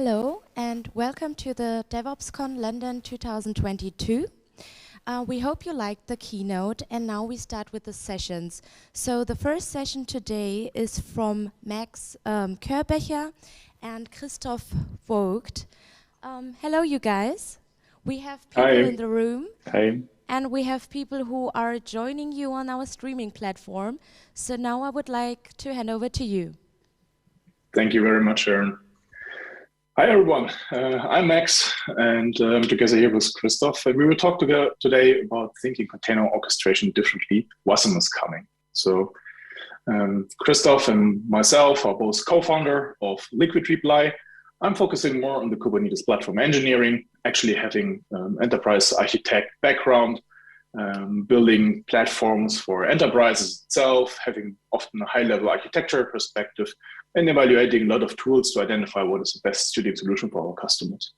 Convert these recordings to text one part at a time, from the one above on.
Hello and welcome to the DevOpsCon London 2022. We hope you liked the keynote, and now we start with the sessions. So the first session today is from Max Körbächer and Christoph Voigt. Hello you guys. We have people in the room. Hi. And we have people who are joining you on our streaming platform. So now I would like to hand over to you. Thank you very much, Aaron. Hi, everyone. I'm Max, and together here with Christoph. And we will talk today about thinking container orchestration differently. Wasm is coming. So Christoph and myself are both co-founder of Liquid Reply. I'm focusing more on the Kubernetes platform engineering, actually having enterprise architect background, building platforms for enterprises itself, having often a high-level architecture perspective, and evaluating a lot of tools to identify what is the best suited solution for our customers.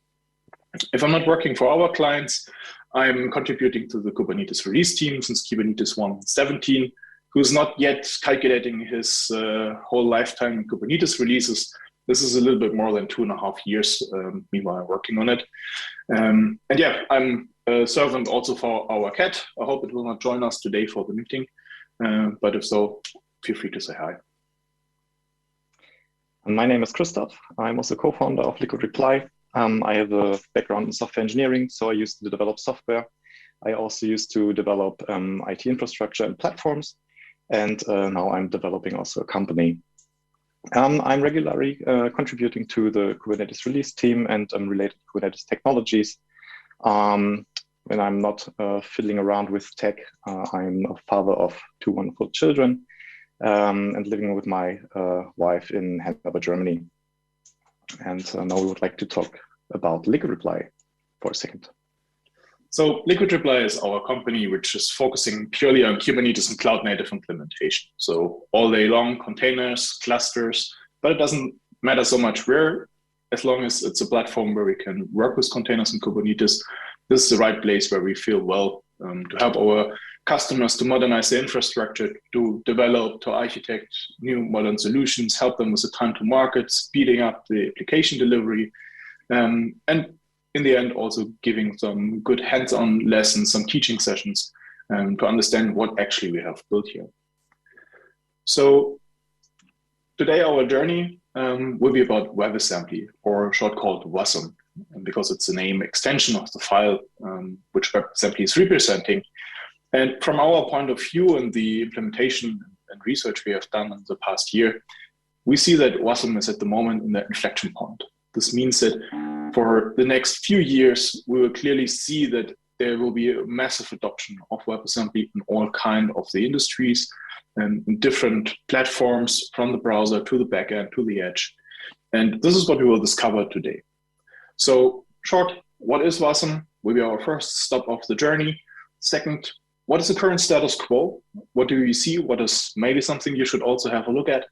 If I'm not working for our clients, I'm contributing to the Kubernetes release team since Kubernetes 1.17, who's not yet calculating his whole lifetime in Kubernetes releases. This is a little bit more than 2.5 years, meanwhile working on it. And yeah, I'm a servant also for our cat. I hope it will not join us today for the meeting, but if so, feel free to say hi. My name is Christoph. I'm also co-founder of Liquid Reply. I have a background in software engineering, so I used to develop software. I also used to develop IT infrastructure and platforms, and now I'm developing also a company. I'm regularly contributing to the Kubernetes release team and related Kubernetes technologies. When I'm not fiddling around with tech, I'm a father of 2 wonderful children. And living with my wife in Hanover, Germany. And now we would like to talk about Liquid Reply for a second. So Liquid Reply is our company, which is focusing purely on Kubernetes and cloud-native implementation. So all day long, containers, clusters, but it doesn't matter so much where, as long as it's a platform where we can work with containers and Kubernetes. This is the right place where we feel well to help our customers to modernize their infrastructure, to develop, to architect new modern solutions, help them with the time to market, speeding up the application delivery, and in the end, also giving some good hands-on lessons, some teaching sessions to understand what actually we have built here. So today our journey will be about WebAssembly, or short called Wasm, because it's a name extension of the file which WebAssembly is representing. And from our point of view and the implementation and research we have done in the past year, we see that Wasm is at the moment in the inflection point. This means that for the next few years, we will clearly see that there will be a massive adoption of WebAssembly in all kinds of the industries and in different platforms, from the browser to the backend to the edge. And this is what we will discover today. So short, what is Wasm? Will be our first stop of the journey. Second, what is the current status quo? What do you see? What is maybe something you should also have a look at?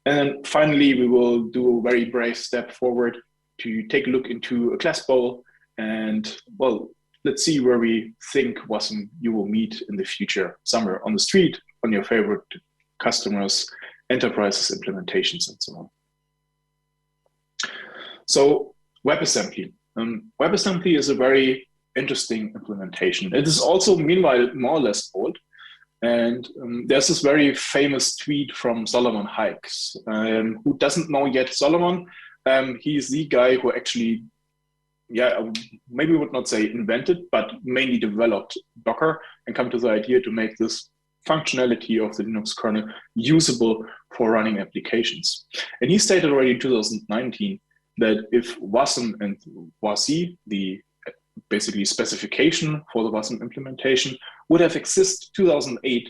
And then finally, we will do a very brave step forward to take a look into a class bowl. And well, let's see where we think Wasm you will meet in the future, somewhere on the street, on your favorite customers, enterprises, implementations, and so on. So WebAssembly. WebAssembly is a very interesting implementation. It is also, meanwhile, more or less old. And there's this very famous tweet from Solomon Hykes. Who doesn't know yet Solomon? He's the guy who actually, maybe we would not say invented, but mainly developed Docker and come to the idea to make this functionality of the Linux kernel usable for running applications. And he stated already in 2019 that if Wasm and WASI, the basically specification for the Wasm implementation, would have existed 2008,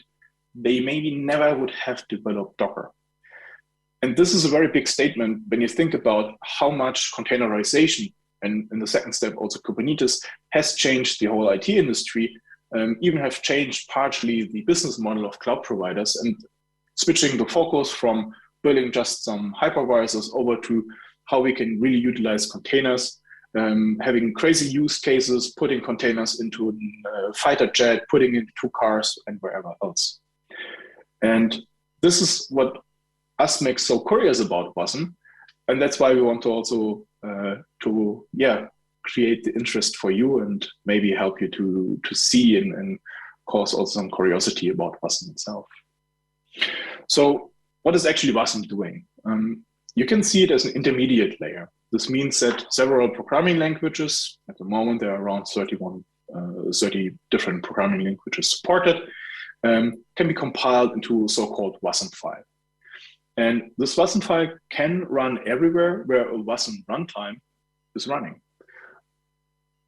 they maybe never would have developed Docker. And this is a very big statement when you think about how much containerization, and in the second step also Kubernetes, has changed the whole IT industry, even have changed partially the business model of cloud providers, and switching the focus from building just some hypervisors over to how we can really utilize containers, having crazy use cases, putting containers into a fighter jet, putting it into cars and wherever else. And this is what us makes so curious about Wasm. And that's why we want to also to create the interest for you and maybe help you to see and cause also some curiosity about Wasm itself. So what is actually Wasm doing? You can see it as an intermediate layer. This means that several programming languages, at the moment there are around 30 different programming languages supported, can be compiled into a so-called Wasm file. And this Wasm file can run everywhere where a Wasm runtime is running,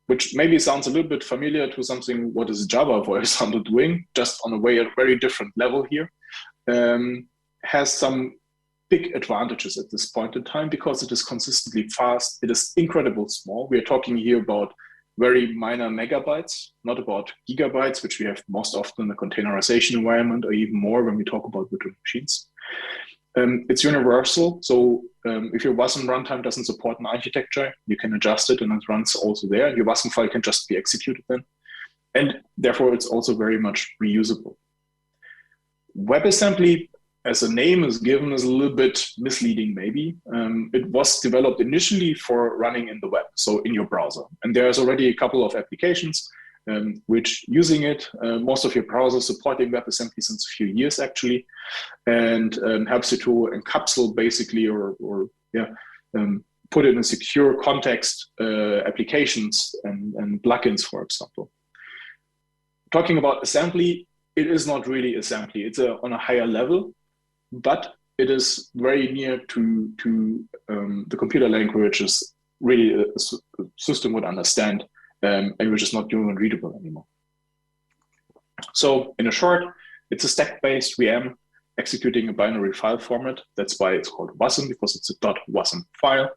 which maybe sounds a little bit familiar to something what is Java, for example, doing, just on a very different level here, has some big advantages at this point in time because it is consistently fast. It is incredibly small. We are talking here about very minor megabytes, not about gigabytes, which we have most often in the containerization environment, or even more when we talk about virtual machines. It's universal. So if your Wasm runtime doesn't support an architecture, you can adjust it and it runs also there. Your Wasm file can just be executed then. And therefore, it's also very much reusable. WebAssembly, as a name is given, is a little bit misleading maybe. It was developed initially for running in the web, so in your browser. And there's already a couple of applications which using it, most of your browsers supporting WebAssembly since a few years actually, and helps you to encapsulate basically or put it in a secure context applications and plugins, for example. Talking about assembly, it is not really assembly. It's on a higher level, but it is very near to the computer languages really a system would understand, and which is not human readable anymore. So in a short, it's a stack-based VM executing a binary file format. That's why it's called Wasm, because it's a .wasm file.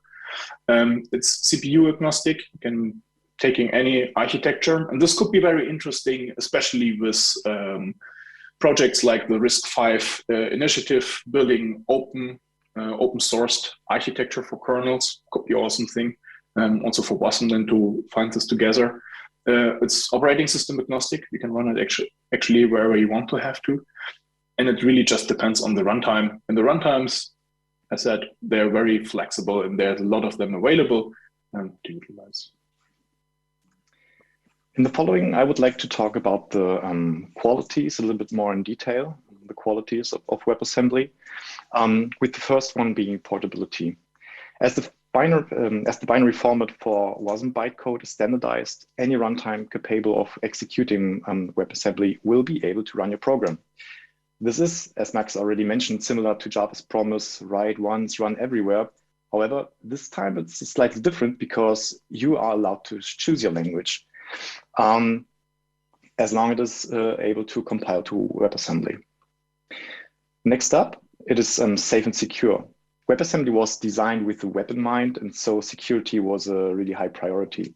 It's CPU agnostic. You can taking any architecture, and this could be very interesting, especially with projects like the RISC-V initiative, building open sourced architecture for kernels. Could be an awesome thing. Also for Wasm then to find this together. It's operating system agnostic. You can run it actually wherever you want to have to. And it really just depends on the runtime. And the runtimes, as I said, they're very flexible and there's a lot of them available to utilize. In the following, I would like to talk about the qualities a little bit more in detail, the qualities of WebAssembly, with the first one being portability. As the binary format for Wasm bytecode is standardized, any runtime capable of executing WebAssembly will be able to run your program. This is, as Max already mentioned, similar to Java's promise, write once, run everywhere. However, this time it's slightly different because you are allowed to choose your language, as long as it is able to compile to WebAssembly. Next up, it is safe and secure. WebAssembly was designed with the web in mind, and so security was a really high priority.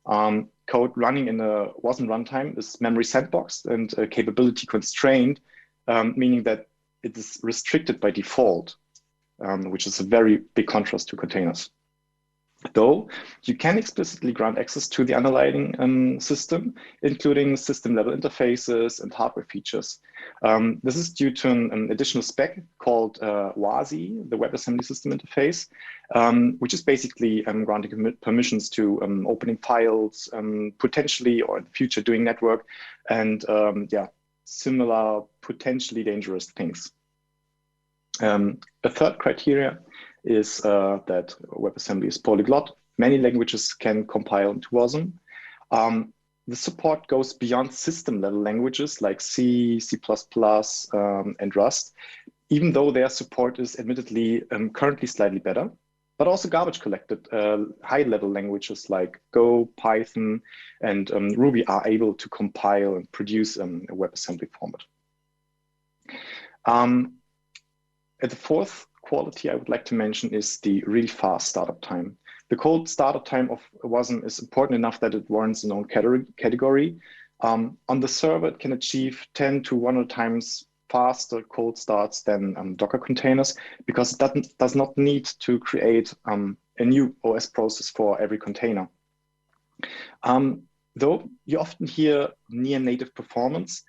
Code running in a Wasm runtime is memory sandboxed and capability constrained, meaning that it is restricted by default, which is a very big contrast to containers. Though you can explicitly grant access to the underlying system, including system-level interfaces and hardware features. This is due to an additional spec called WASI, the WebAssembly system interface, which is basically granting permissions to opening files, potentially or in the future doing network, and similar potentially dangerous things. A third criteria is that WebAssembly is polyglot. Many languages can compile into Wasm. The support goes beyond system-level languages like C, C++, and Rust, even though their support is admittedly currently slightly better, but also garbage-collected high-level languages like Go, Python, and Ruby are able to compile and produce a WebAssembly format. At the fourth quality I would like to mention is the really fast startup time. The cold startup time of Wasm is important enough that it warrants its own category. On the server, it can achieve 10 to 100 times faster cold starts than Docker containers because it does not need to create a new OS process for every container. Though you often hear near native performance,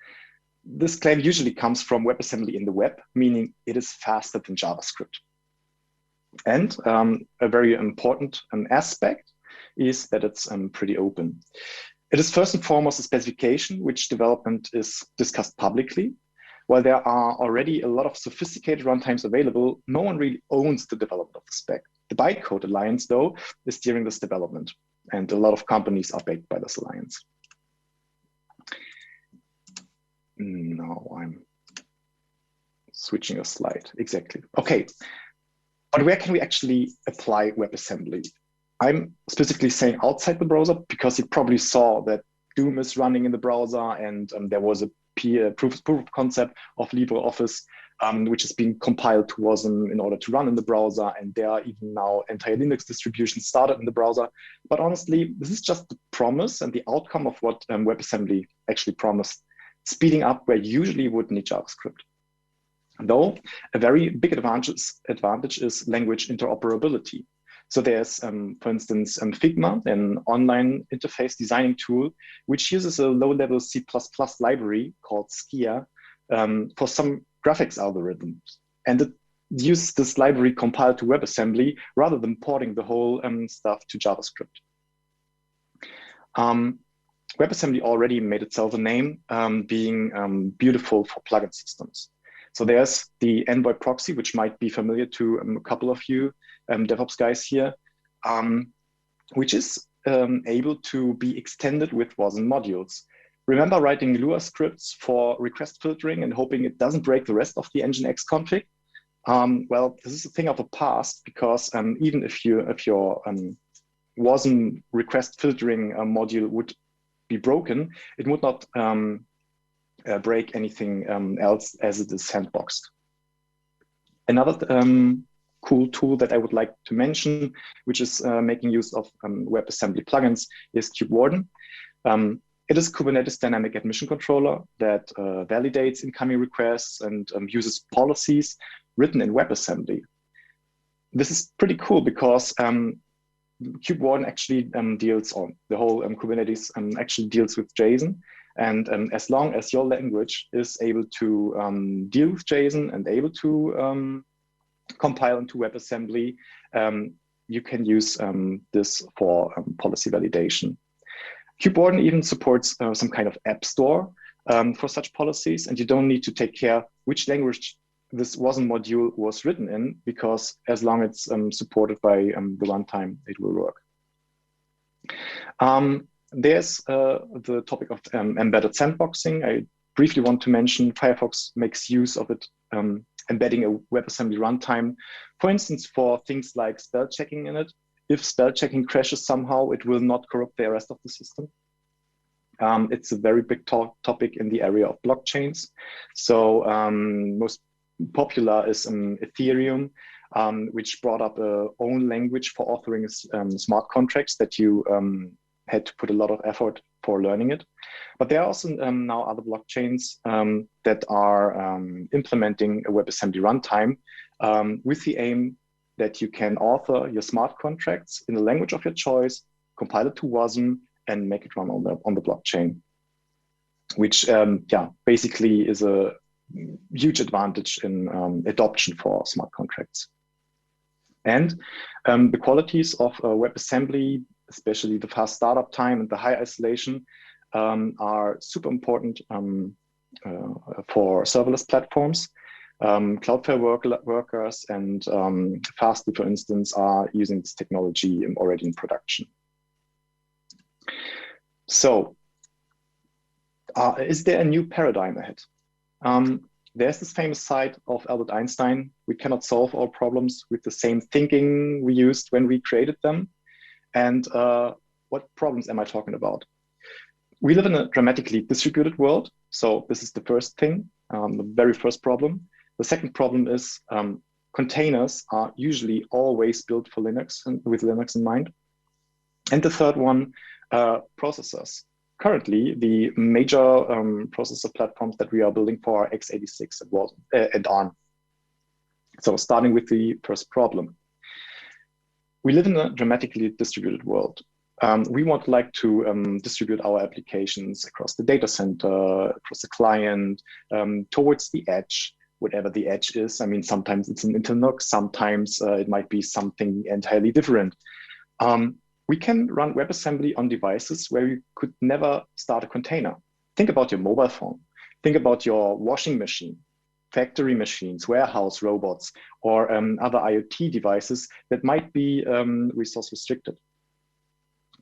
this claim usually comes from WebAssembly in the web, meaning it is faster than JavaScript. And a very important aspect is that it's pretty open. It is first and foremost a specification which development is discussed publicly. While there are already a lot of sophisticated runtimes available, no one really owns the development of the spec. The Bytecode Alliance, though, is steering this development, and a lot of companies are backed by this alliance. Now I'm switching a slide, exactly. Okay, but where can we actually apply WebAssembly? I'm specifically saying outside the browser because you probably saw that Doom is running in the browser, and there was a proof of concept of LibreOffice, which is being compiled to Wasm in order to run in the browser. And there are even now entire Linux distributions started in the browser. But honestly, this is just the promise and the outcome of what WebAssembly actually promised, speeding up where you usually would need JavaScript. Though a very big advantage is language interoperability. So there's, for instance, Figma, an online interface designing tool, which uses a low-level C++ library called Skia for some graphics algorithms. And it uses this library compiled to WebAssembly rather than porting the whole stuff to JavaScript. WebAssembly already made itself a name, being beautiful for plugin systems. So there's the Envoy proxy, which might be familiar to a couple of you DevOps guys here, which is able to be extended with Wasm modules. Remember writing Lua scripts for request filtering and hoping it doesn't break the rest of the Nginx config? Well, this is a thing of the past, because even if your Wasm request filtering module would be broken, it would not break anything else as it is sandboxed. Another cool tool that I would like to mention, which is making use of WebAssembly plugins, is KubeWarden. It is Kubernetes dynamic admission controller that validates incoming requests and uses policies written in WebAssembly. This is pretty cool because KubeWarden actually deals on the whole Kubernetes actually deals with JSON. And as long as your language is able to deal with JSON and able to compile into WebAssembly, you can use this for policy validation. KubeWarden even supports some kind of app store for such policies, and you don't need to take care which language this Wasm module was written in, because as long as it's supported by the runtime, it will work. There's the topic of embedded sandboxing. I briefly want to mention Firefox makes use of it, embedding a WebAssembly runtime, for instance, for things like spell checking in it. If spell checking crashes somehow, it will not corrupt the rest of the system. It's a very big topic in the area of blockchains. So most popular is Ethereum, which brought up a own language for authoring smart contracts that you had to put a lot of effort for learning it. But there are also now other blockchains that are implementing a WebAssembly runtime with the aim that you can author your smart contracts in the language of your choice, compile it to Wasm, and make it run on the blockchain, which basically is a huge advantage in adoption for smart contracts. And the qualities of WebAssembly, especially the fast startup time and the high isolation, are super important for serverless platforms. Cloudflare workers and Fastly, for instance, are using this technology already in production. So, is there a new paradigm ahead? There's this famous site of Albert Einstein: we cannot solve all problems with the same thinking we used when we created them. And what problems am I talking about? We live in a dramatically distributed world. So this is the first thing, the very first problem. The second problem is containers are usually always built for Linux and with Linux in mind. And the third one, processors. Currently, the major processor platforms that we are building for are x86 and ARM. So starting with the first problem. We live in a dramatically distributed world. We would like to distribute our applications across the data center, across the client, towards the edge, whatever the edge is. I mean, sometimes it's an interlock, sometimes it might be something entirely different. We can run WebAssembly on devices where you could never start a container. Think about your mobile phone. Think about your washing machine, factory machines, warehouse robots, or other IoT devices that might be resource restricted.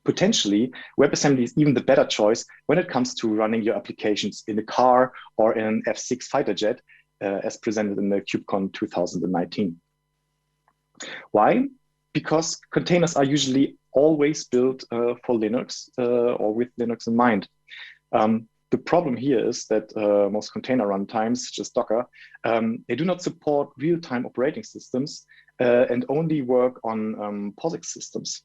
Potentially, WebAssembly is even the better choice when it comes to running your applications in a car or in an F6 fighter jet, as presented in the KubeCon 2019. Why? Because containers are usually always built for Linux or with Linux in mind. The problem here is that most container runtimes, such as Docker, they do not support real-time operating systems and only work on POSIX systems.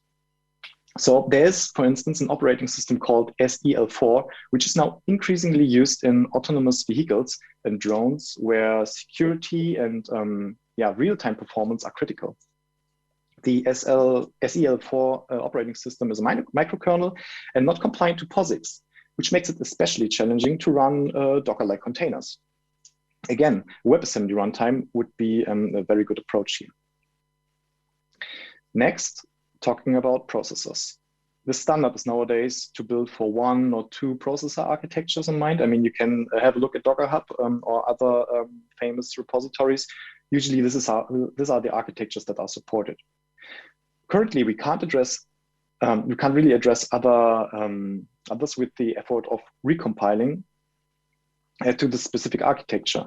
So there's, for instance, an operating system called SEL4, which is now increasingly used in autonomous vehicles and drones, where security and real-time performance are critical. The SEL4 operating system is a microkernel and not compliant to POSIX, which makes it especially challenging to run Docker-like containers. Again, WebAssembly runtime would be a very good approach here. Next, talking about processors. The standard is nowadays to build for 1 or 2 processor architectures in mind. I mean, you can have a look at Docker Hub or other famous repositories. Usually, these are the architectures that are supported. Currently, we can't really address others with the effort of recompiling to the specific architecture.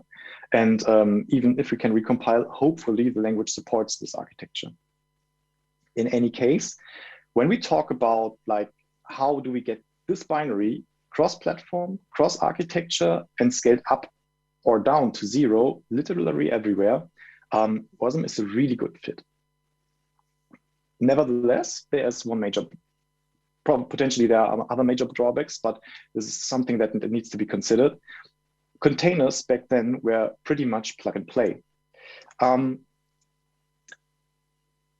And even if we can recompile, hopefully the language supports this architecture. In any case, when we talk about like, how do we get this binary cross-platform, cross-architecture, and scaled up or down to 0, literally everywhere, Wasm is a really good fit. Nevertheless, there's one major problem. Potentially there are other major drawbacks, but this is something that needs to be considered. Containers back then were pretty much plug and play.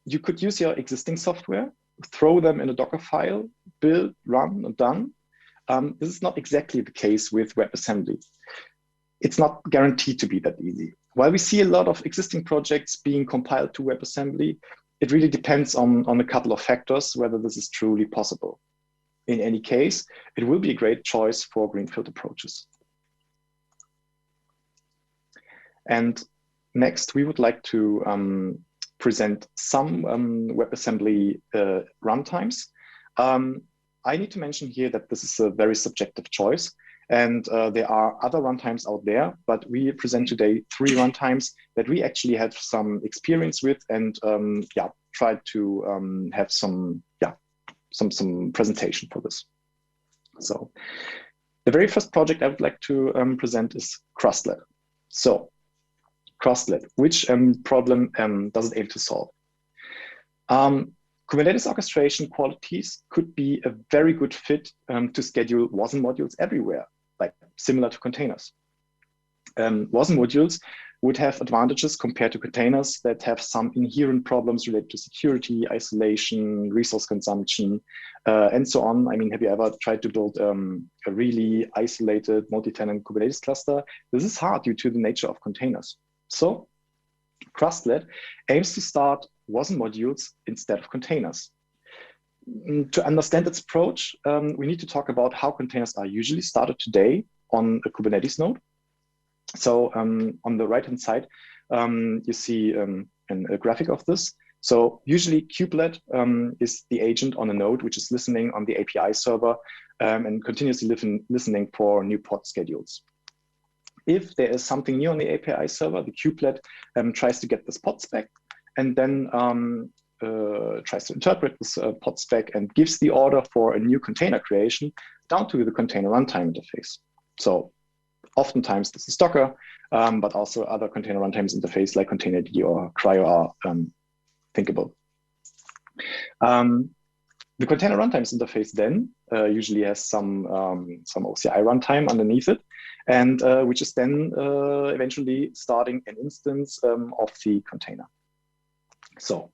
You could use your existing software, throw them in a Docker file, build, run, and done. This is not exactly the case with WebAssembly. It's not guaranteed to be that easy. While we see a lot of existing projects being compiled to WebAssembly, it really depends on a couple of factors whether this is truly possible. In any case, it will be a great choice for greenfield approaches. And next, we would like to present some WebAssembly runtimes. I need to mention here that this is a very subjective choice, and there are other runtimes out there, but we present today 3 runtimes that we actually have some experience with and tried to have some presentation for this. So the very first project I would like to present is Crustlet. So Crustlet, which problem does it aim to solve? Kubernetes orchestration qualities could be a very good fit to schedule Wasm modules everywhere, like similar to containers. Wasm modules would have advantages compared to containers that have some inherent problems related to security, isolation, resource consumption, and so on. I mean, have you ever tried to build a really isolated multi-tenant Kubernetes cluster? This is hard due to the nature of containers. So Crustlet aims to start Wasm modules instead of containers. To understand its approach, we need to talk about how containers are usually started today on a Kubernetes node. So on the right-hand side, you see a graphic of this. So usually kubelet is the agent on a node, which is listening on the API server and continuously listening for new pod schedules. If there is something new on the API server, the kubelet tries to get this pod spec and then tries to interpret this pod spec and gives the order for a new container creation down to the container runtime interface. So oftentimes this is Docker, but also other container runtimes interface like Containerd or CRI-O are thinkable. The container runtimes interface then usually has some OCI runtime underneath it, and which is then eventually starting an instance of the container. So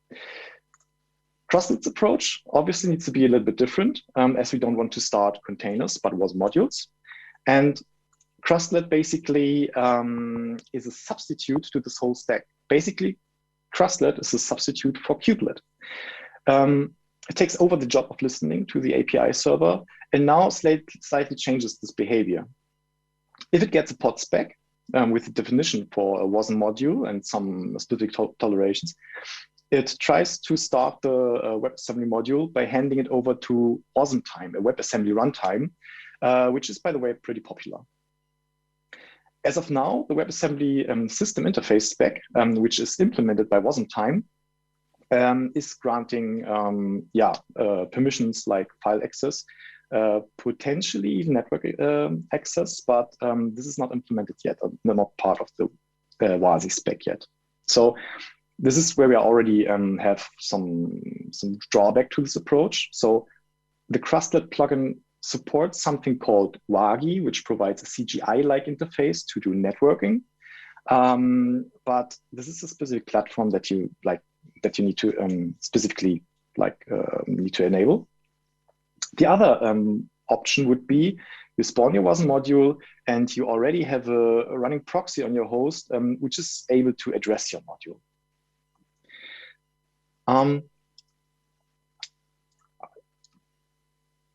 Crustlet's approach obviously needs to be a little bit different as we don't want to start containers, but Wasm modules. And Crustlet basically is a substitute to this whole stack. Basically, Crustlet is a substitute for kubelet. It takes over the job of listening to the API server and now slightly changes this behavior. If it gets a pod spec with a definition for a Wasm module and some specific tolerations, it tries to start the WebAssembly module by handing it over to Wasm time, a WebAssembly runtime, which is, by the way, pretty popular. As of now, the WebAssembly system interface spec, which is implemented by Wasm time, is granting permissions like file access, potentially even network access, but this is not implemented yet, not part of the WASI spec yet. So this is where we already have some drawback to this approach. So the Crustlet plugin supports something called WAGI, which provides a CGI-like interface to do networking. But this is a specific platform that you need to specifically need to enable. The other option would be you spawn your Wasm module and you already have a running proxy on your host, which is able to address your module.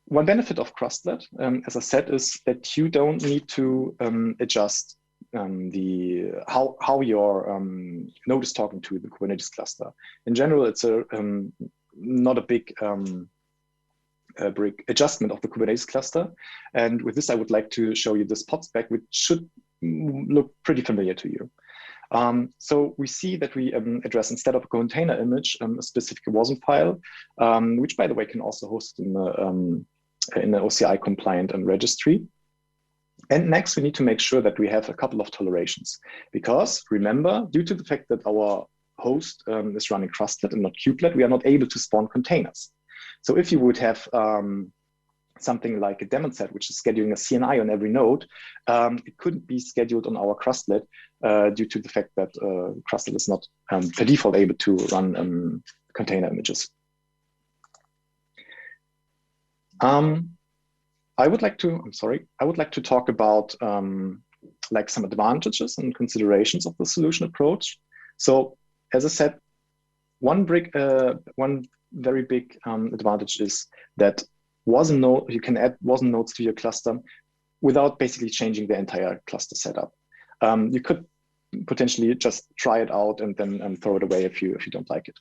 One benefit of Crustlet, as I said, is that you don't need to adjust how your node is talking to the Kubernetes cluster. In general, it's not a big adjustment of the Kubernetes cluster. And with this, I would like to show you this pod spec, which should look pretty familiar to you. So we see that we address, instead of a container image, a specific Wasm file, which, by the way, can also host in the OCI compliant registry. And next, we need to make sure that we have a couple of tolerations, because remember, due to the fact that our host is running Crustlet and not kubelet, we are not able to spawn containers. So if you would have something like a daemon set, which is scheduling a CNI on every node, it couldn't be scheduled on our Crustlet due to the fact that Crustlet is not per default able to run container images. I would like to talk about some advantages and considerations of the solution approach. So as I said, one very big advantage is that you can add Wasm nodes to your cluster without basically changing the entire cluster setup. You could potentially just try it out and then throw it away if you don't like it.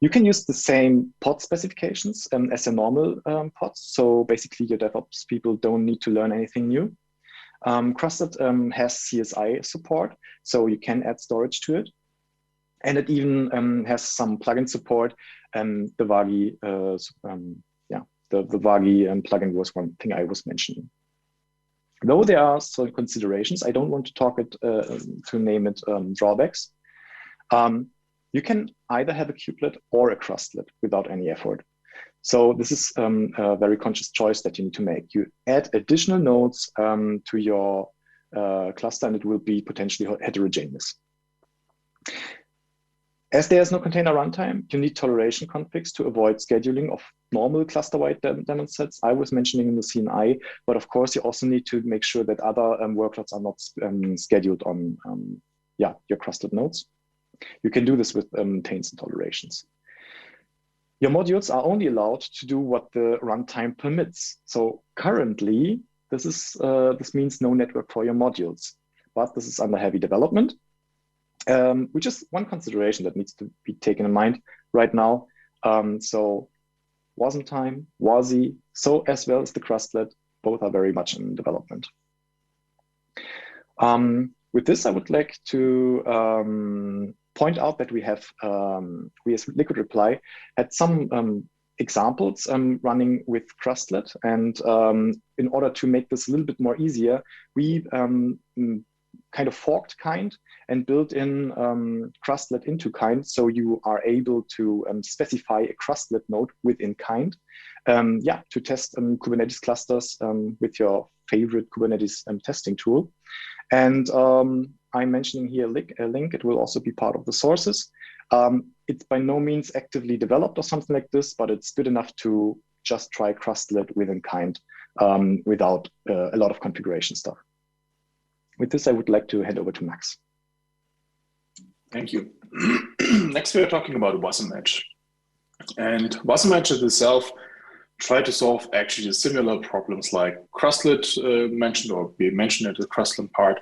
You can use the same pod specifications as your normal pods. So basically your DevOps people don't need to learn anything new. Crustlet has CSI support, so you can add storage to it. And it even has some plugin support. The WAGI, the WAGI plugin was one thing I was mentioning. Though there are some considerations, I don't want to talk it to name it drawbacks. You can either have a kubelet or a Crustlet without any effort. So this is a very conscious choice that you need to make. You add additional nodes to your cluster, and it will be potentially heterogeneous. As there is no container runtime, you need toleration configs to avoid scheduling of normal cluster-wide daemon sets. I was mentioning in the CNI, but of course you also need to make sure that other workloads are not scheduled on your Crustlet nodes. You can do this with taints and tolerations. Your modules are only allowed to do what the runtime permits. So currently, this means no network for your modules, but this is under heavy development, which is one consideration that needs to be taken in mind right now. So Wasm time, WASI, so as well as the Crustlet, both are very much in development. With this, I would like to point out that we as Liquid Reply had some examples running with Crustlet, and in order to make this a little bit more easier, we kind of forked kind and built in Crustlet into kind, so you are able to specify a Crustlet node within kind, to test Kubernetes clusters with your favorite Kubernetes testing tool. And I'm mentioning here a link. It will also be part of the sources. It's by no means actively developed or something like this, but it's good enough to just try Crustlet within kind without a lot of configuration stuff. With this, I would like to hand over to Max. Thank you. Next, we are talking about Wasm-edge. And Wasm-edge itself try to solve actually similar problems like Crustlet mentioned, or we mentioned at the Crustlet part.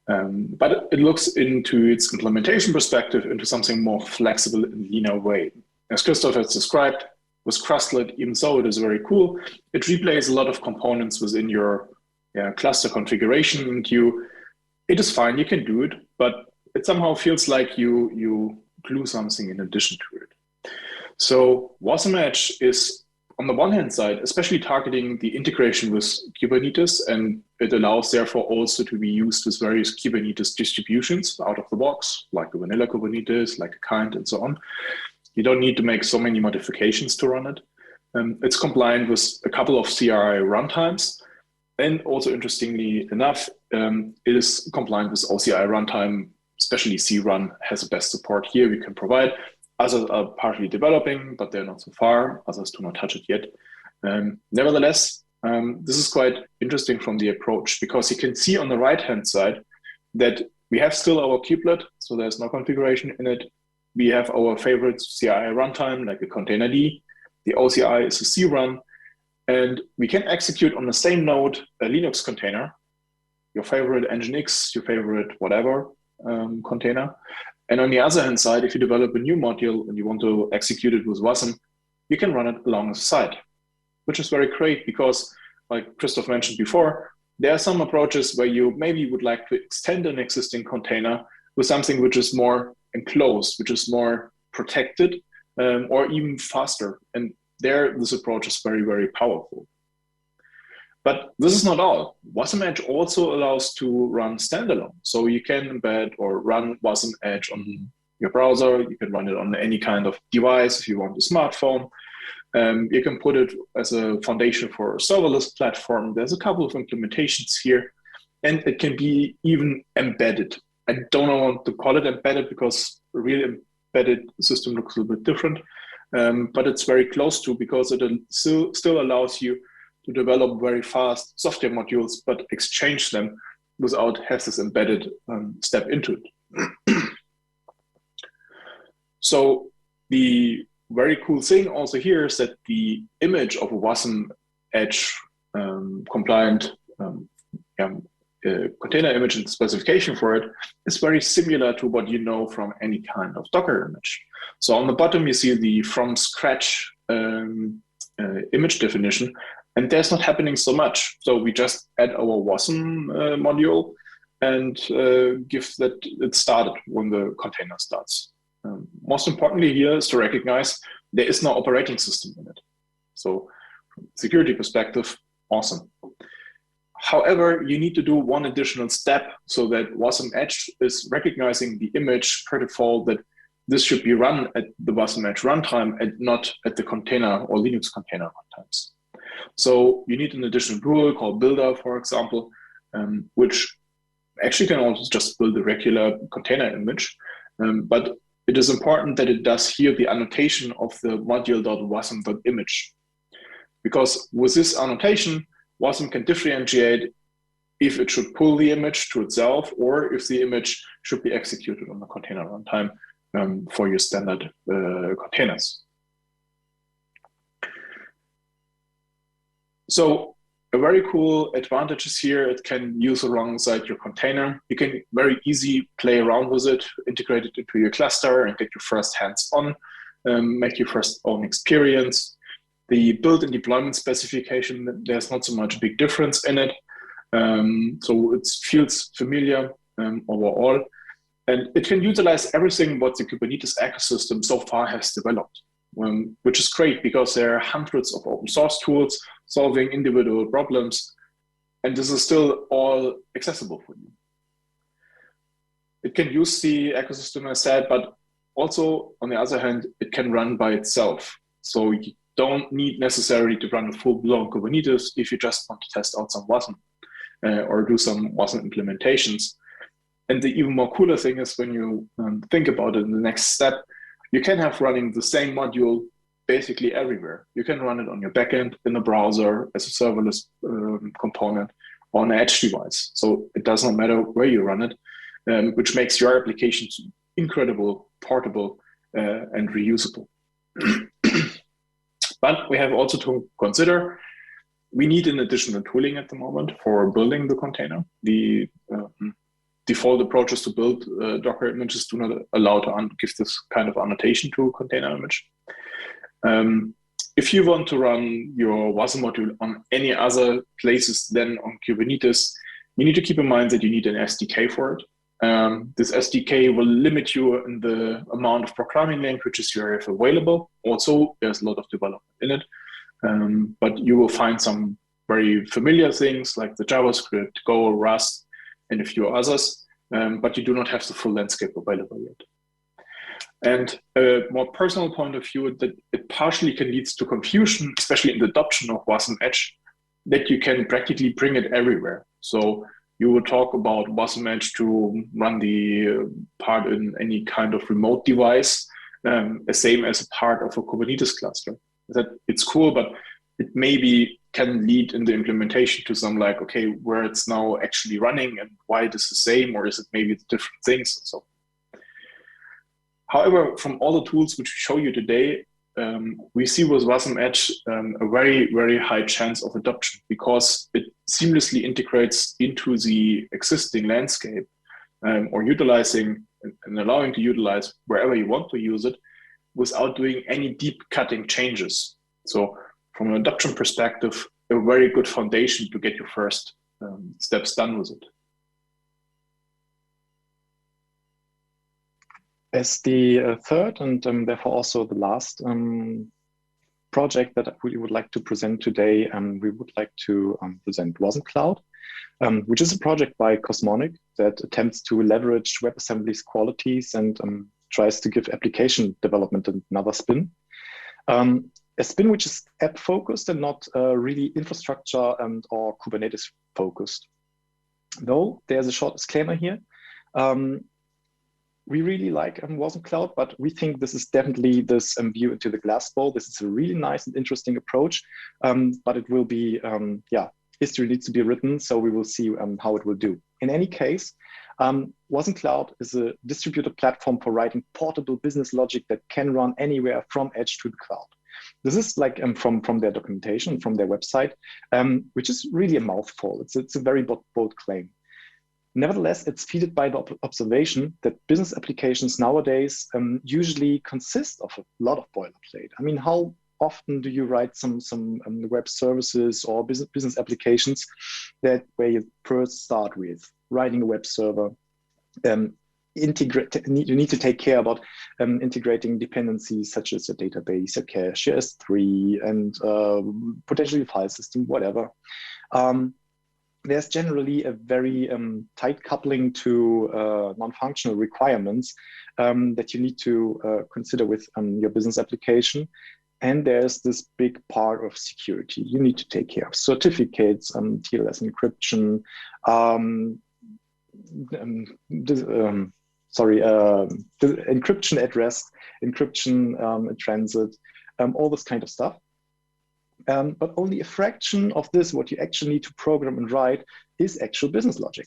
But it looks into its implementation perspective into something more flexible and linear way. As Christoph has described, with Crustlet, even though it is very cool, it replays a lot of components within your cluster configuration, and it is fine, you can do it, but it somehow feels like you glue something in addition to it. So Wasm-edge is, on the one hand side, especially targeting the integration with Kubernetes, and it allows therefore also to be used with various Kubernetes distributions out of the box, like the vanilla Kubernetes, like a kind, and so on. You don't need to make so many modifications to run it. It's compliant with a couple of CRI runtimes. And also interestingly enough, it is compliant with OCI runtime, especially crun has the best support here we can provide. Others are partly developing, but they're not so far. Others do not touch it yet. Nevertheless, this is quite interesting from the approach, because you can see on the right-hand side that we have still our kubelet, so there's no configuration in it. We have our favorite CI runtime, like a containerd. The OCI is a crun, and we can execute on the same node a Linux container, your favorite Nginx, your favorite whatever container. And on the other hand side, if you develop a new module and you want to execute it with Wasm, you can run it alongside, which is very great because, like Christoph mentioned before, there are some approaches where you maybe would like to extend an existing container with something which is more enclosed, which is more protected, or even faster. And there, this approach is very, very powerful. But this is not all. Wasm-edge also allows to run standalone. So you can embed or run Wasm-edge on your browser. You can run it on any kind of device if you want a smartphone. You can put it as a foundation for a serverless platform. There's a couple of implementations here, and it can be even embedded. I don't want to call it embedded because a real embedded system looks a little bit different, but it's very close to, because it still allows you to develop very fast software modules, but exchange them without have this embedded step into it. So the very cool thing also here is that the image of a Wasm-edge compliant container image and specification for it is very similar to what you know from any kind of Docker image. So on the bottom, you see the from scratch image definition, and there's not happening so much. So we just add our Wasm module and give that it started when the container starts. Most importantly here is to recognize there is no operating system in it. So from a security perspective, awesome. However, you need to do one additional step so that Wasm-edge is recognizing the image per default that this should be run at the Wasm-edge runtime and not at the container or Linux container runtimes. So you need an additional rule called builder, for example, which actually can also just build a regular container image. But it is important that it does here the annotation of the module.wasm.image. Because with this annotation, Wasm can differentiate if it should pull the image to itself or if the image should be executed on the container runtime for your standard containers. So a very cool advantage is here, it can use alongside your container. You can very easy play around with it, integrate it into your cluster and get your first hands-on, make your first own experience. The build and deployment specification, there's not so much big difference in it. So it feels familiar overall. And it can utilize everything what the Kubernetes ecosystem so far has developed, which is great because there are hundreds of open source tools solving individual problems. And this is still all accessible for you. It can use the ecosystem as said, but also on the other hand, it can run by itself. So you don't need necessarily to run a full-blown Kubernetes if you just want to test out some Wasm or do some Wasm implementations. And the even more cooler thing is when you think about it in the next step, you can have running the same module basically everywhere. You can run it on your backend, in a browser, as a serverless component, or on an edge device. So it does not matter where you run it, which makes your applications incredible, portable, and reusable. But we have also to consider, we need an additional tooling at the moment for building the container. The default approaches to build Docker images do not allow to give this kind of annotation to a container image. If you want to run your Wasm module on any other places than on Kubernetes, you need to keep in mind that you need an SDK for it. This SDK will limit you in the amount of programming languages you have available. Also, there's a lot of development in it, but you will find some very familiar things like the JavaScript, Go, Rust, and a few others, but you do not have the full landscape available yet. And a more personal point of view, that it partially can lead to confusion, especially in the adoption of Wasm-edge, that you can practically bring it everywhere. So you will talk about Wasm-edge to run the part in any kind of remote device, the same as a part of a Kubernetes cluster. That it's cool, but it maybe can lead in the implementation to some like, okay, where it's now actually running and why it is the same, or is it maybe the different things and so. However, from all the tools which we show you today, we see with Wasm-edge a very, very high chance of adoption because it seamlessly integrates into the existing landscape or utilizing and allowing to utilize wherever you want to use it without doing any deep cutting changes. So from an adoption perspective, a very good foundation to get your first steps done with it. As the third and therefore also the last project that we would like to present today, we would like to present Wasm-cloud, which is a project by Cosmonic that attempts to leverage WebAssembly's qualities and tries to give application development another spin. A spin which is app-focused and not really infrastructure and or Kubernetes-focused. Though there's a short disclaimer here. We really like Wasm-cloud, but we think this is definitely this view into the glass bowl. This is a really nice and interesting approach, but it will be, history needs to be written, so we will see how it will do. In any case, Wasm-cloud is a distributed platform for writing portable business logic that can run anywhere from edge to the cloud. This is like from their documentation, from their website, which is really a mouthful. It's a very bold claim. Nevertheless, it's fed by the observation that business applications nowadays usually consist of a lot of boilerplate. I mean, how often do you write some web services or business applications where you first start with writing a web server, you need to take care about integrating dependencies such as your database, your cache, your S3, and potentially file system, whatever. There's generally a very tight coupling to non-functional requirements that you need to consider with your business application. And there's this big part of security. You need to take care of certificates, TLS encryption, the encryption at rest, encryption in transit, all this kind of stuff. But only a fraction of this, what you actually need to program and write, is actual business logic.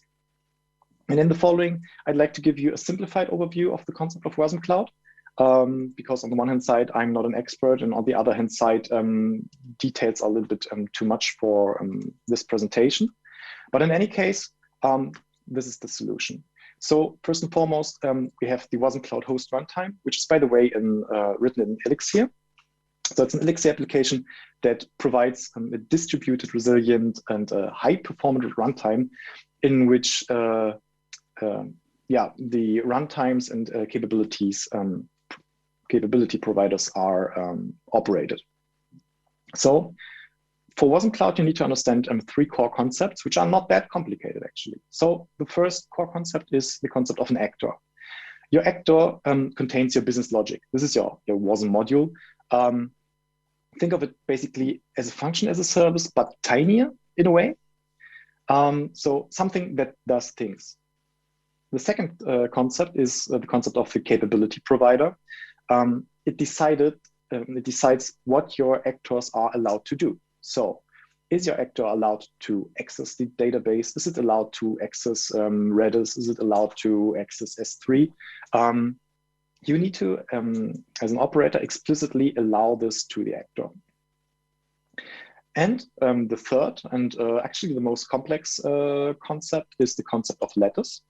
And in the following, I'd like to give you a simplified overview of the concept of Wasm-cloud, because on the one hand side, I'm not an expert, and on the other hand side, details are a little bit too much for this presentation. But in any case, this is the solution. So first and foremost, we have the Wasm-cloud host runtime, which is, by the way, written in Elixir. So it's an Elixir application that provides a distributed, resilient, and high-performance runtime in which the runtimes and capability providers are operated. So for Wasm-cloud, you need to understand three core concepts, which are not that complicated, actually. So the first core concept is the concept of an actor. Your actor contains your business logic. This is your Wasm module. Think of it basically as a function as a service, but tinier in a way. So something that does things. The second concept is the concept of the capability provider. It decided it decides what your actors are allowed to do. So is your actor allowed to access the database? Is it allowed to access Redis? Is it allowed to access S3? You need to, as an operator, explicitly allow this to the actor. And the third, and actually the most complex concept is the concept of lattice.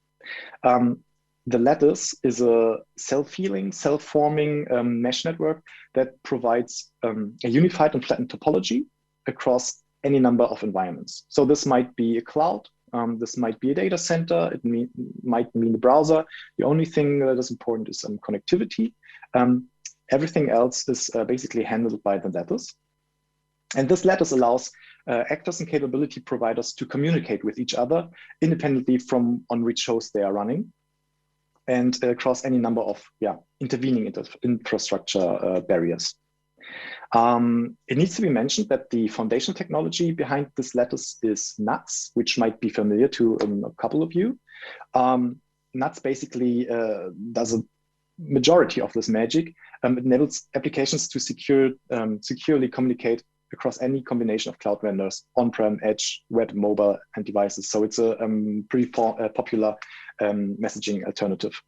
The lattice is a self-healing, self-forming mesh network that provides a unified and flattened topology across any number of environments. So this might be a cloud, this might be a data center, it might mean the browser. The only thing that is important is connectivity. Everything else is basically handled by the lattice. And this lattice allows actors and capability providers to communicate with each other independently from on which host they are running, and across any number of intervening infrastructure barriers. It needs to be mentioned that the foundation technology behind this lattice is NUTS, which might be familiar to a couple of you. NUTS basically does a majority of this magic. It enables applications to securely communicate across any combination of cloud vendors, on-prem, edge, web, mobile, and devices. So it's a pretty popular messaging alternative.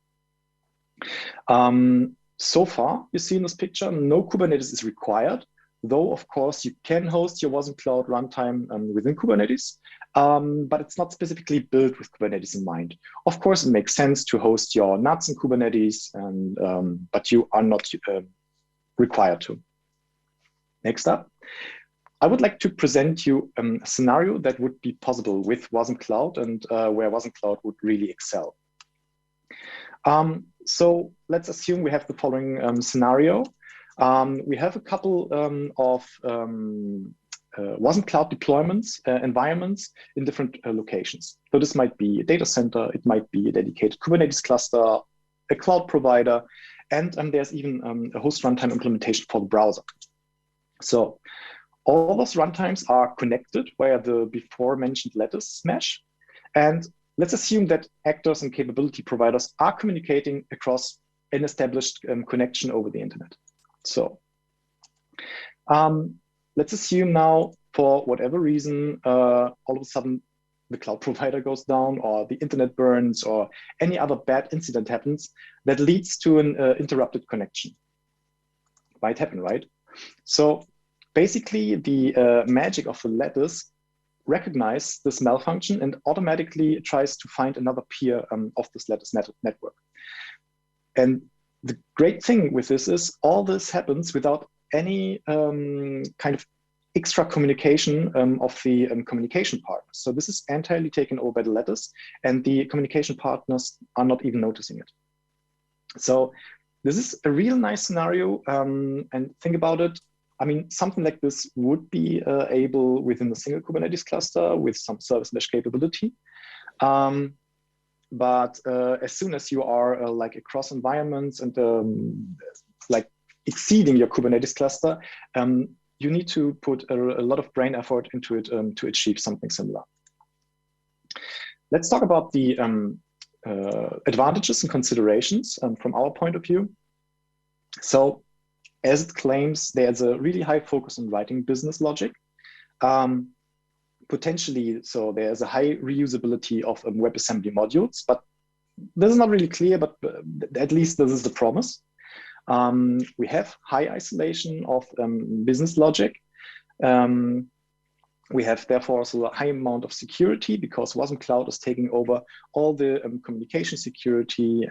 So far, you see in this picture, no Kubernetes is required, though, of course, you can host your Wasm-cloud runtime within Kubernetes, but it's not specifically built with Kubernetes in mind. Of course, it makes sense to host your NUTS in Kubernetes, and, but you are not required to. Next up, I would like to present you a scenario that would be possible with Wasm-cloud and where Wasm-cloud would really excel. So let's assume we have the following scenario. We have a couple of Wasm-cloud deployments, environments in different locations. So this might be a data center, it might be a dedicated Kubernetes cluster, a cloud provider, and there's even a host runtime implementation for the browser. So all those runtimes are connected via the before mentioned lattice mesh. And let's assume that actors and capability providers are communicating across an established connection over the internet. So let's assume now, for whatever reason, all of a sudden the cloud provider goes down, or the internet burns, or any other bad incident happens that leads to an interrupted connection. Might happen, right? So basically, the magic of the lattice recognize this malfunction and automatically tries to find another peer of this lattice network. And the great thing with this is all this happens without any kind of extra communication of the communication partners. So this is entirely taken over by the lattice, and the communication partners are not even noticing it. So this is a real nice scenario, and think about it. I mean, something like this would be able within a single Kubernetes cluster with some service mesh capability. But as soon as you are like across environments and like exceeding your Kubernetes cluster, you need to put a lot of brain effort into it to achieve something similar. Let's talk about the advantages and considerations from our point of view. So, as it claims, there's a really high focus on writing business logic. Potentially, so there's a high reusability of WebAssembly modules, but this is not really clear, but at least this is the promise. We have high isolation of business logic. We have therefore also a high amount of security because Wasm-cloud is taking over all the communication security.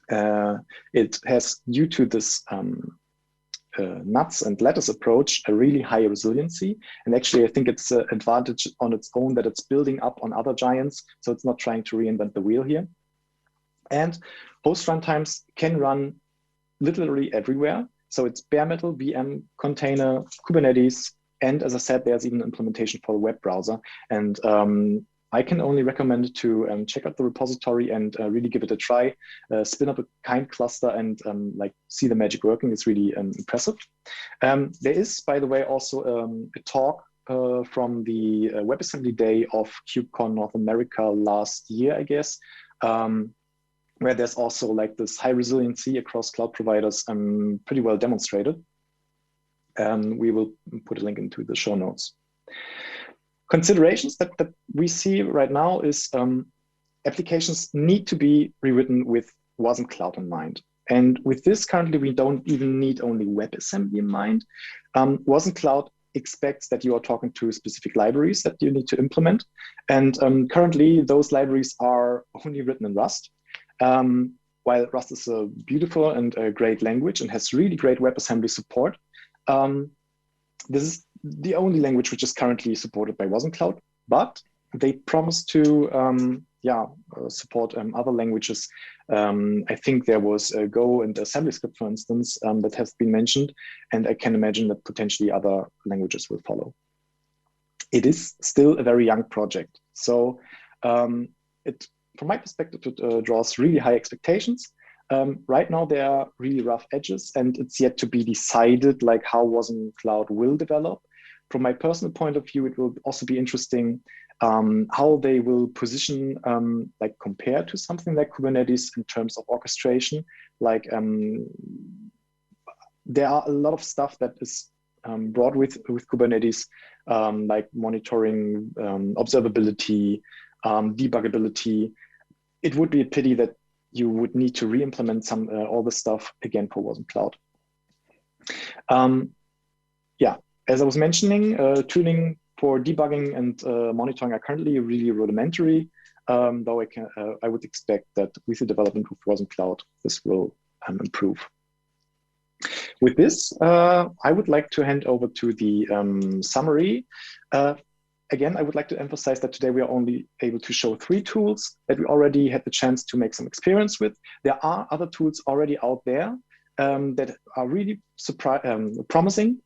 It has, due to this NUTS and lattice approach, a really high resiliency. And actually, I think it's an advantage on its own that it's building up on other giants. So it's not trying to reinvent the wheel here. And host runtimes can run literally everywhere. So it's bare metal, VM, container, Kubernetes. And as I said, there's even implementation for the web browser. And I can only recommend to check out the repository and really give it a try. Spin up a kind cluster and like see the magic working. It's really impressive. There is, by the way, also a talk from the WebAssembly day of KubeCon North America last year, I guess, where there's also like this high resiliency across cloud providers pretty well demonstrated. We will put a link into the show notes. Considerations that we see right now is applications need to be rewritten with Wasm-cloud in mind. And with this, currently, we don't even need only WebAssembly in mind. Wasm-cloud expects that you are talking to specific libraries that you need to implement. And currently, those libraries are only written in Rust. While Rust is a beautiful and a great language and has really great WebAssembly support, this is the only language which is currently supported by Wasm-cloud, but they promise to support other languages. I think there was a Go and AssemblyScript, for instance, that has been mentioned, and I can imagine that potentially other languages will follow. It is still a very young project, so from my perspective, it draws really high expectations. Right now, there are really rough edges, and it's yet to be decided like how Wasm-cloud will develop. From my personal point of view, it will also be interesting how they will position, like compared to something like Kubernetes in terms of orchestration. Like there are a lot of stuff that is brought with Kubernetes, like monitoring, observability, debuggability. It would be a pity that you would need to re-implement all the stuff again for Wasm-cloud. As I was mentioning, tooling for debugging and monitoring are currently really rudimentary, though I would expect that with the development of Wasm-cloud, this will improve. With this, I would like to hand over to the summary. Again, I would like to emphasize that today we are only able to show 3 tools that we already had the chance to make some experience with. There are other tools already out there that are really promising,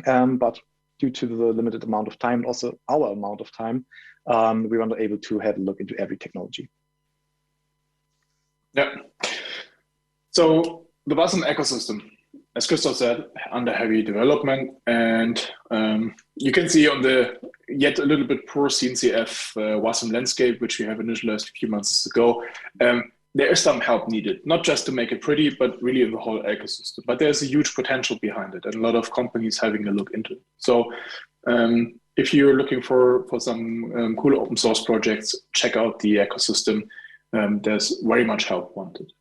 but due to the limited amount of time, and also our amount of time, we were not able to have a look into every technology. Yeah. So the Wasm ecosystem, as Christoph said, under heavy development, and you can see on the yet a little bit poor CNCF Wasm landscape, which we have initialized a few months ago, there is some help needed, not just to make it pretty, but really in the whole ecosystem. But there's a huge potential behind it, and a lot of companies having a look into it. So if you're looking for some cool open source projects, check out the ecosystem. There's very much help wanted.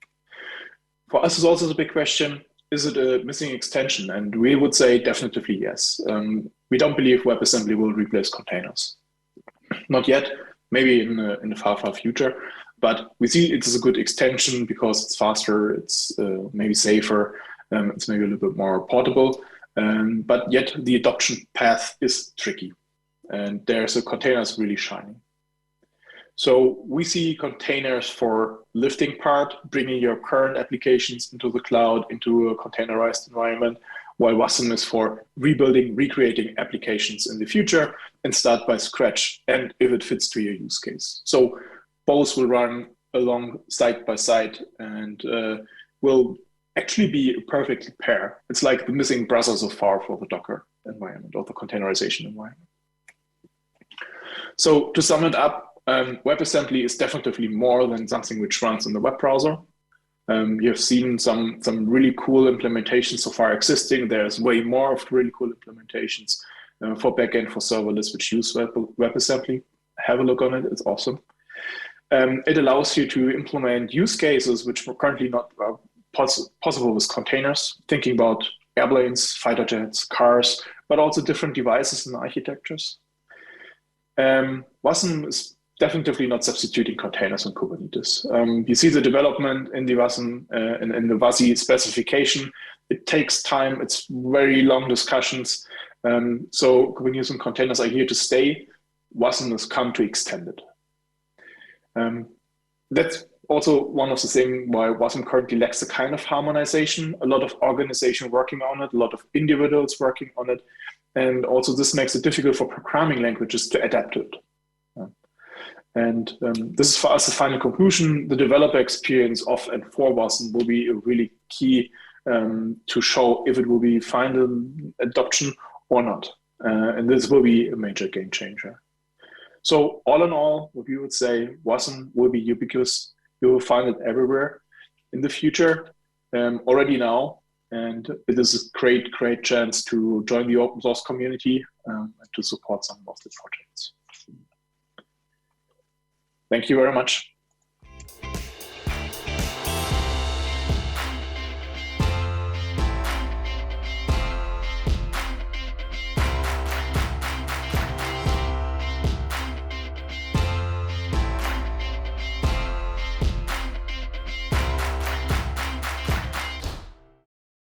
For us, it's also a big question, is it a missing extension? And we would say definitely yes. We don't believe WebAssembly will replace containers. Not yet, maybe in the far, far future. But we see it is a good extension because it's faster, it's maybe safer, it's maybe a little bit more portable. But yet the adoption path is tricky. And there's a containers really shining. So we see containers for lifting part, bringing your current applications into the cloud, into a containerized environment, while Wasm is for rebuilding, recreating applications in the future and start by scratch, and if it fits to your use case. So both will run along side by side and will actually be a perfect pair. It's like the missing brother so far for the Docker environment or the containerization environment. So to sum it up, WebAssembly is definitely more than something which runs in the web browser. You've seen some really cool implementations so far existing. There's way more of really cool implementations for backend, for serverless, which use WebAssembly. Have a look on it, it's awesome. It allows you to implement use cases which were currently not possible with containers, thinking about airplanes, fighter jets, cars, but also different devices and architectures. Wasm is definitely not substituting containers on Kubernetes. You see the development in the Wasm, in the WASI specification. It takes time, it's very long discussions. So Kubernetes and containers are here to stay. Wasm has come to extend it. That's also one of the things why Wasm currently lacks the kind of harmonization, a lot of organization working on it, a lot of individuals working on it. And also this makes it difficult for programming languages to adapt to it. And this is for us the final conclusion. The developer experience of and for Wasm will be a really key to show if it will be final adoption or not. And this will be a major game changer. So all in all, what we would say, Wasm will be ubiquitous. You will find it everywhere in the future, already now. And it is a great chance to join the open source community and to support some of the projects. Thank you very much.